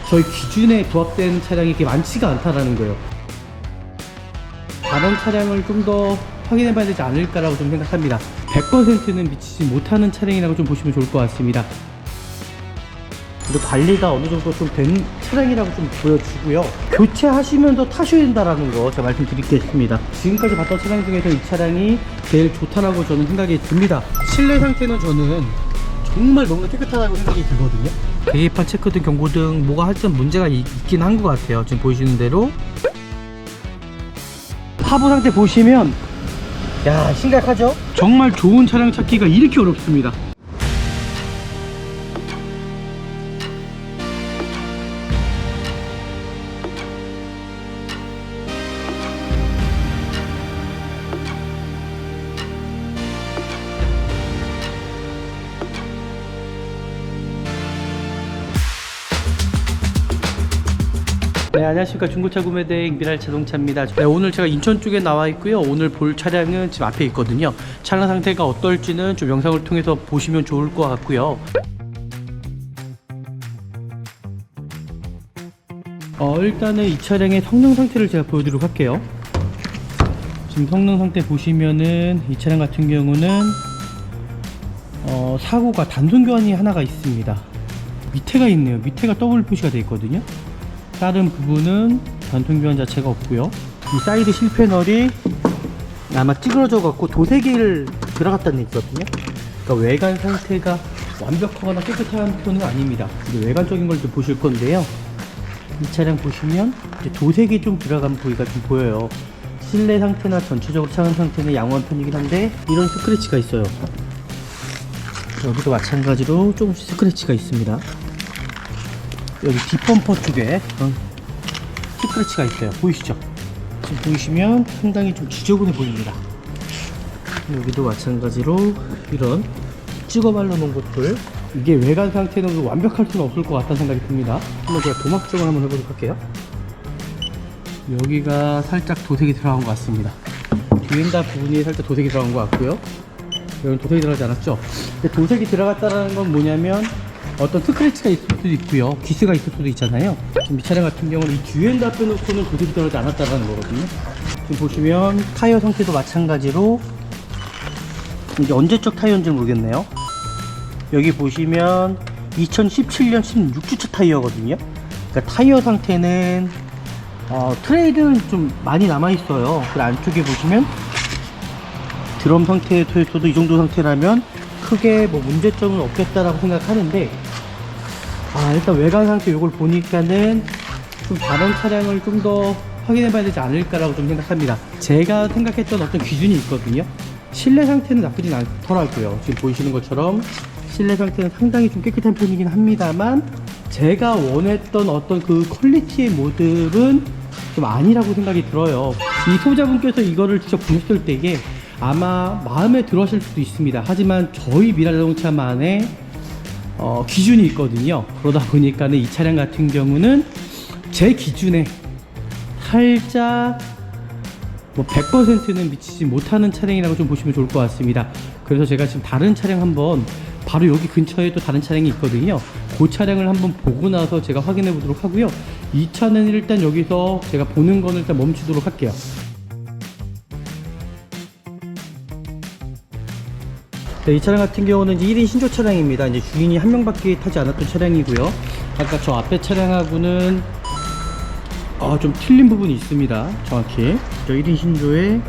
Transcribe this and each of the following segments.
저희 기준에 부합된 차량이 이렇게 많지가 않다라는 거예요. 다른 차량을 좀 더 확인해 봐야 되지 않을까라고 좀 생각합니다. 100%는 미치지 못하는 차량이라고 좀 보시면 좋을 것 같습니다. 그리고 관리가 어느 정도 좀 된 차량이라고 좀 보여주고요. 교체하시면서 타셔야 된다라는 거 제가 말씀드리겠습니다. 지금까지 봤던 차량 중에서 이 차량이 제일 좋다라고 저는 생각이 듭니다. 실내 상태는 저는 정말 너무 깨끗하다고 생각이 들거든요. 계기판 체크등, 경고등 뭐가 하여튼 문제가 있긴 한 것 같아요. 지금 보시는 대로 하부 상태 보시면 야, 심각하죠? 정말 좋은 차량 찾기가 이렇게 어렵습니다. 네, 안녕하십니까. 중고차 구매대행 미랄자동차입니다. 네, 오늘 제가 인천 쪽에 나와 있고요. 오늘 볼 차량은 지금 앞에 있거든요. 차량 상태가 어떨지는 좀 영상을 통해서 보시면 좋을 것 같고요. 일단은 이 차량의 성능 상태를 제가 보여드리도록 할게요. 지금 성능 상태 보시면은 이 차량 같은 경우는 사고가 단손 교환이 하나가 있습니다. 밑에가 있네요. 밑에가 더블 표시가 되어 있거든요. 다른 부분은 단통 교환 자체가 없고요. 이 사이드 실패널이 아마 찌그러져 갖고 도색을 들어갔다는 얘기거든요. 그러니까 외관 상태가 완벽하거나 깨끗한 편은 아닙니다. 이제 외관적인 걸 좀 보실 건데요. 이 차량 보시면 이제 도색이 좀 들어간 부위가 좀 보여요. 실내 상태나 전체적으로 차량 상태는 양호한 편이긴 한데 이런 스크래치가 있어요. 여기도 마찬가지로 조금씩 스크래치가 있습니다. 여기 뒷범퍼 쪽에 그런 스크래치가 있어요. 보이시죠? 지금 보이시면 상당히 좀 지저분해 보입니다. 여기도 마찬가지로 이런 찍어 발라 놓은 것들, 이게 외관 상태는 완벽할 수는 없을 것 같다는 생각이 듭니다. 한번 제가 도막정을 한번 해보도록 할게요. 여기가 살짝 도색이 들어간 것 같습니다. 뒤엔다 부분이 살짝 도색이 들어간 것 같고요. 여기는 도색이 들어가지 않았죠? 근데 도색이 들어갔다는 건 뭐냐면 어떤 스크래치가 있을 수도 있고요, 기스가 있을 수도 있잖아요. 지금 이 차량 같은 경우는 이 뒤엔다 빼놓고는 도색이 들어가지 않았다는 거거든요. 지금 보시면 타이어 상태도 마찬가지로, 이게 언제적 타이어인지 모르겠네요. 여기 보시면 2017년 16주차 타이어거든요. 그러니까 타이어 상태는 트레이드는 좀 많이 남아있어요. 그 안쪽에 보시면 드럼 상태에서도 이 정도 상태라면 크게 뭐 문제점은 없겠다라고 생각하는데, 일단 외관 상태 이걸 보니까는 좀 다른 차량을 좀 더 확인해 봐야 되지 않을까라고 좀 생각합니다. 제가 생각했던 어떤 기준이 있거든요. 실내 상태는 나쁘진 않더라고요. 지금 보이시는 것처럼 실내 상태는 상당히 좀 깨끗한 편이긴 합니다만, 제가 원했던 어떤 그 퀄리티의 모델은 좀 아니라고 생각이 들어요. 이 소비자분께서 이거를 직접 보셨을 때에 아마 마음에 들어 하실 수도 있습니다. 하지만 저희 미랄자동차만의 기준이 있거든요. 그러다 보니까는 이 차량 같은 경우는 제 기준에 살짝 뭐 100%는 미치지 못하는 차량이라고 좀 보시면 좋을 것 같습니다. 그래서 제가 지금 다른 차량 한번, 바로 여기 근처에 또 다른 차량이 있거든요. 그 차량을 한번 보고 나서 제가 확인해 보도록 하고요. 이 차는 일단 여기서 제가 보는 거는 일단 멈추도록 할게요. 네, 이 차량 같은 경우는 이제 1인 신조 차량입니다. 이제 주인이 한 명밖에 타지 않았던 차량이고요. 아까 저 앞에 차량하고는 좀 틀린 부분이 있습니다. 정확히 저 1인 신조에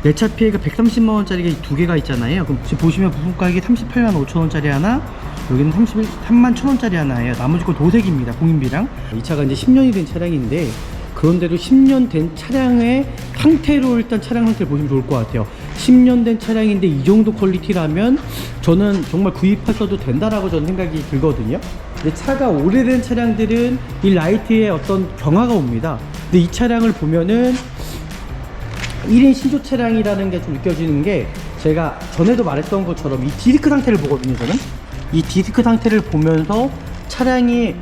내차 피해가 130만원짜리가 두 개가 있잖아요. 그럼 지금 보시면 부품 가격이 38만 5천원짜리 하나, 여기는 33만 1천원짜리 하나예요. 나머지 건 도색입니다. 공인비랑. 이 차가 이제 10년이 된 차량인데, 그런데도 10년 된 차량의 상태로 일단 차량 상태를 보시면 좋을 것 같아요. 10년 된 차량인데 이 정도 퀄리티라면 저는 정말 구입하셔도 된다라고 저는 생각이 들거든요. 근데 차가 오래된 차량들은 이 라이트에 어떤 경화가 옵니다. 근데 이 차량을 보면은 1인 신조 차량이라는 게 좀 느껴지는 게, 제가 전에도 말했던 것처럼 이 디스크 상태를 보거든요. 저는 이 디스크 상태를 보면서 차량이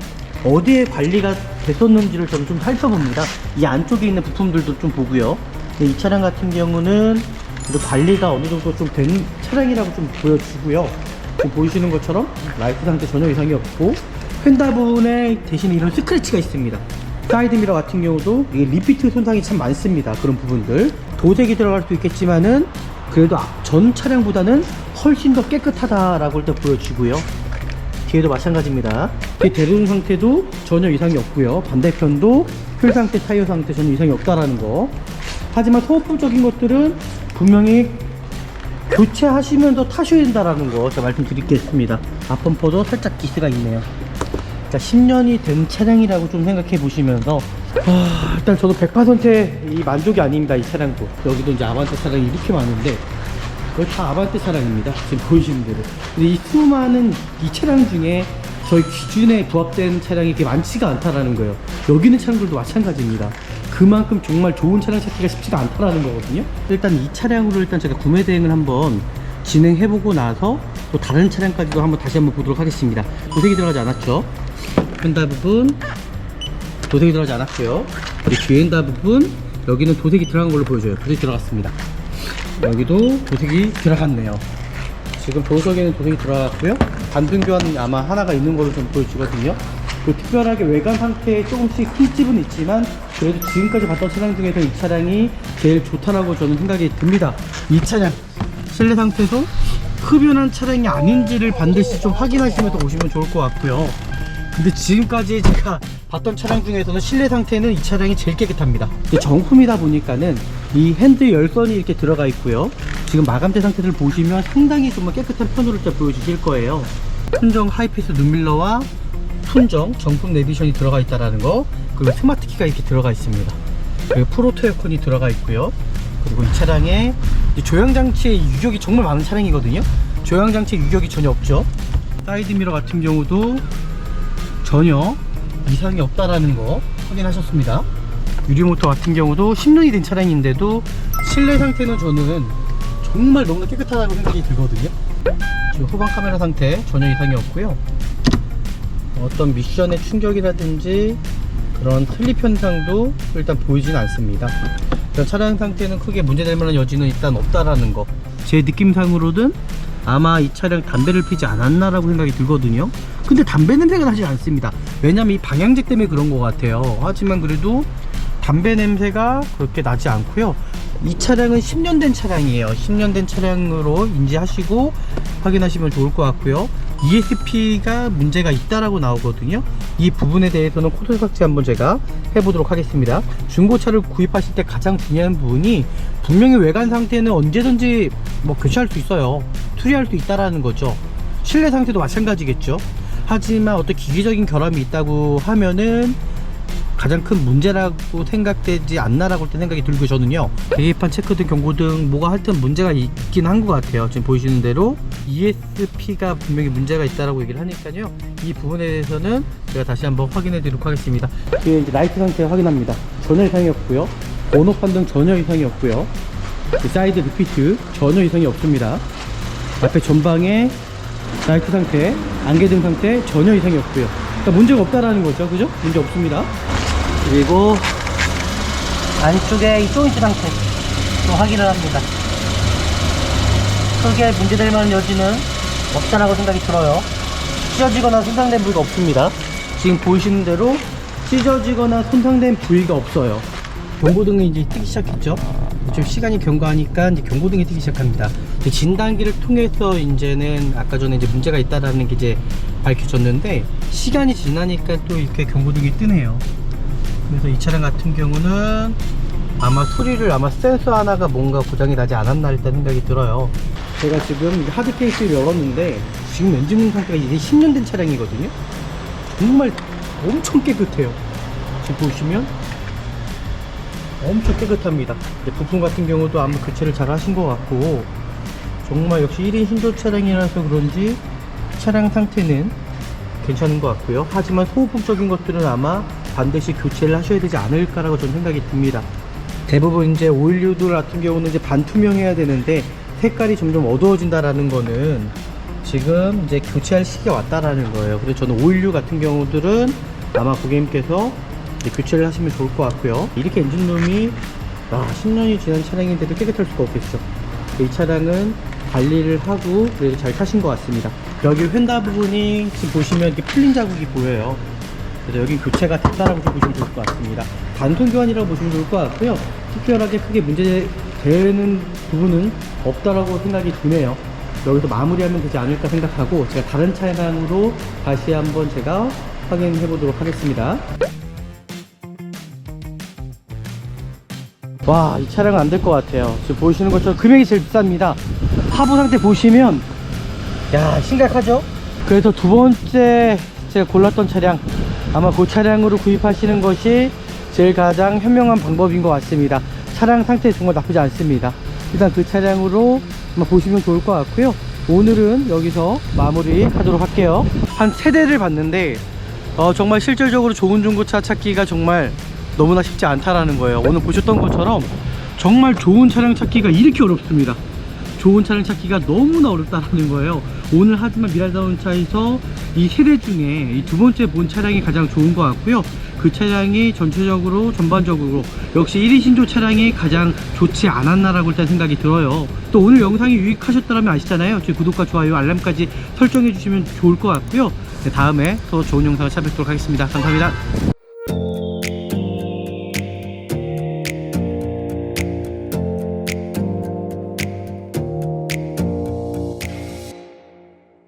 어디에 관리가 됐었는지를 저는 좀 살펴봅니다. 이 안쪽에 있는 부품들도 좀 보고요. 이 차량 같은 경우는 관리가 어느 정도 좀 된 차량이라고 좀 보여주고요. 지금 보이시는 것처럼 라이트 상태 전혀 이상이 없고, 휀다 부분에 대신 이런 스크래치가 있습니다. 사이드미러 같은 경우도 이게 리피트 손상이 참 많습니다. 그런 부분들 도색이 들어갈 수 있겠지만은 그래도 전 차량보다는 훨씬 더 깨끗하다라고 일단 보여지고요. 뒤에도 마찬가지입니다. 뒤에 대륜 상태도 전혀 이상이 없고요. 반대편도 휠 상태, 타이어 상태 전혀 이상이 없다라는 거. 하지만 소모품적인 것들은 분명히 교체하시면 더 타셔야 된다라는 거 제가 말씀드리겠습니다. 앞범퍼도 살짝 기스가 있네요. 자, 10년이 된 차량이라고 좀 생각해 보시면서 일단 저도 100% 이 만족이 아닙니다. 이 차량도 여기도 이제 아반떼 차량이 이렇게 많은데 거의 다 아반떼 차량입니다. 지금 보이시는 대로. 근데 이 수많은 이 차량 중에 저희 기준에 부합된 차량이 이렇게 많지가 않다라는 거예요. 여기 있는 차량들도 마찬가지입니다. 그만큼 정말 좋은 차량 찾기가 쉽지가 않다라는 거거든요. 일단 이 차량으로 일단 제가 구매 대행을 한번 진행해보고 나서 또 다른 차량까지도 한번 다시 한번 보도록 하겠습니다. 도색이 들어가지 않았죠. 휀다 부분 도색이 들어가지 않았고요. 그리고 뒤엔다 부분 여기는 도색이 들어간 걸로 보여줘요. 도색이 들어갔습니다. 여기도 도색이 들어갔네요. 지금 보석에는 도색이 들어갔고요. 반등 교환 아마 하나가 있는 걸로 좀 보여지거든요. 그 특별하게 외관 상태에 조금씩 흠집은 있지만 그래도 지금까지 봤던 차량 중에서 이 차량이 제일 좋다라고 저는 생각이 듭니다. 이 차량 실내 상태도 흡연한 차량이 아닌지를 반드시 좀 확인하시면서 오시면 좋을 것 같고요. 근데 지금까지 제가 봤던 차량 중에서는 실내 상태는 이 차량이 제일 깨끗합니다. 정품이다 보니까는 이 핸드 열선이 이렇게 들어가 있고요. 지금 마감재 상태를 보시면 상당히 정말 깨끗한 편으로 보여주실 거예요. 순정 하이패스 눈밀러와 순정 정품 내비션이 들어가 있다는 거, 그리고 스마트 키가 이렇게 들어가 있습니다. 그리고 프로토 에어컨이 들어가 있고요. 그리고 이 차량에 조향장치의 유격이 정말 많은 차량이거든요. 조향장치 유격이 전혀 없죠. 사이드미러 같은 경우도 전혀 이상이 없다라는 거 확인하셨습니다. 유리모터 같은 경우도 10년이 된 차량인데도 실내 상태는 저는 정말 너무나 깨끗하다고 생각이 들거든요. 지금 후방 카메라 상태 전혀 이상이 없고요. 어떤 미션의 충격이라든지 그런 슬립 현상도 일단 보이진 않습니다. 차량 상태는 크게 문제될 만한 여지는 일단 없다라는 거. 제 느낌상으로는 아마 이 차량 담배를 피지 않았나라고 생각이 들거든요. 근데 담배 냄새가 나지 않습니다. 왜냐면 이 방향제 때문에 그런 것 같아요. 하지만 그래도 담배 냄새가 그렇게 나지 않고요. 이 차량은 10년 된 차량이에요. 10년 된 차량으로 인지하시고 확인하시면 좋을 것 같고요. ESP가 문제가 있다라고 나오거든요. 이 부분에 대해서는 코드 삭제 한번 제가 해보도록 하겠습니다. 중고차를 구입하실 때 가장 중요한 부분이 분명히 외관 상태는 언제든지 뭐 교체할 수 있어요. 수리할 수 있다라는 거죠. 실내 상태도 마찬가지겠죠. 하지만 어떤 기계적인 결함이 있다고 하면은 가장 큰 문제라고 생각되지 않나라고 생각이 들고, 저는요 계기판 체크등, 경고등 뭐가 하여튼 문제가 있긴 한 것 같아요. 지금 보이시는 대로 ESP가 분명히 문제가 있다라고 얘기를 하니까요, 이 부분에 대해서는 제가 다시 한번 확인해 드리도록 하겠습니다. 뒤에 이제 라이트 상태 확인합니다. 전혀 이상이 없고요. 번호판 등 전혀 이상이 없고요. 사이드 리피트 전혀 이상이 없습니다. 앞에 전방에 라이트 상태, 안개등 상태 전혀 이상이 없고요. 그러니까 문제가 없다라는 거죠, 그죠? 문제 없습니다. 그리고 안쪽에 이 조인트 상태 또 확인을 합니다. 크게 문제될 만한 여지는 없다라고 생각이 들어요. 찢어지거나 손상된 부위가 없습니다. 지금 보이시는 대로 찢어지거나 손상된 부위가 없어요. 경고등이 이제 뜨기 시작했죠. 지금 시간이 경과하니까 이제 경고등이 뜨기 시작합니다. 이제 진단기를 통해서 이제는 아까 전에 이제 문제가 있다라는 게 이제 밝혀졌는데, 시간이 지나니까 또 이렇게 경고등이 뜨네요. 그래서 이 차량 같은 경우는 아마 센서 하나가 뭔가 고장이 나지 않았나 일단 생각이 들어요. 제가 지금 하드 케이스를 열었는데 지금 엔진 상태가 이제 10년 된 차량이거든요. 정말 엄청 깨끗해요. 지금 보시면 엄청 깨끗합니다. 부품 같은 경우도 아마 교체를 잘 하신 것 같고, 정말 역시 1인 신조 차량이라서 그런지 차량 상태는 괜찮은 것 같고요. 하지만 소모품적인 것들은 아마 반드시 교체를 하셔야 되지 않을까라고 저는 생각이 듭니다. 대부분 이제 오일류들 같은 경우는 이제 반투명해야 되는데 색깔이 점점 어두워진다라는 거는 지금 이제 교체할 시기가 왔다라는 거예요. 그래서 저는 오일류 같은 경우들은 아마 고객님께서 교체를 하시면 좋을 것 같고요. 이렇게 엔진룸이 10년이 지난 차량인데도 깨끗할 수가 없겠죠. 이 차량은 관리를 하고 그래도 잘 타신 것 같습니다. 여기 휀다 부분이 지금 보시면 이렇게 풀린 자국이 보여요. 그래서 여기 교체가 됐다라고 좀 보시면 좋을 것 같습니다. 단순 교환이라고 보시면 좋을 것 같고요. 특별하게 크게 문제되는 부분은 없다라고 생각이 드네요. 여기서 마무리하면 되지 않을까 생각하고 제가 다른 차량으로 다시 한번 제가 확인해 보도록 하겠습니다. 와, 이 차량은 안 될 것 같아요. 지금 보시는 것처럼 금액이 제일 비쌉니다. 하부 상태 보시면 야, 심각하죠? 그래서 두 번째 제가 골랐던 차량, 아마 그 차량으로 구입하시는 것이 제일 가장 현명한 방법인 것 같습니다. 차량 상태 정말 나쁘지 않습니다. 일단 그 차량으로 한번 보시면 좋을 것 같고요. 오늘은 여기서 마무리 하도록 할게요. 한 3대를 봤는데 정말 실질적으로 좋은 중고차 찾기가 정말 너무나 쉽지 않다라는 거예요. 오늘 보셨던 것처럼 정말 좋은 차량 찾기가 이렇게 어렵습니다. 좋은 차량 찾기가 너무나 어렵다라는 거예요. 오늘 하지만 미라자동차에서 이 세대 중에 이 두 번째 본 차량이 가장 좋은 것 같고요. 그 차량이 전체적으로 전반적으로 역시 1위 신조 차량이 가장 좋지 않았나라고 일단 생각이 들어요. 또 오늘 영상이 유익하셨다면 아시잖아요. 제 구독과 좋아요 알람까지 설정해 주시면 좋을 것 같고요. 네, 다음에 더 좋은 영상을 찾아뵙도록 하겠습니다. 감사합니다.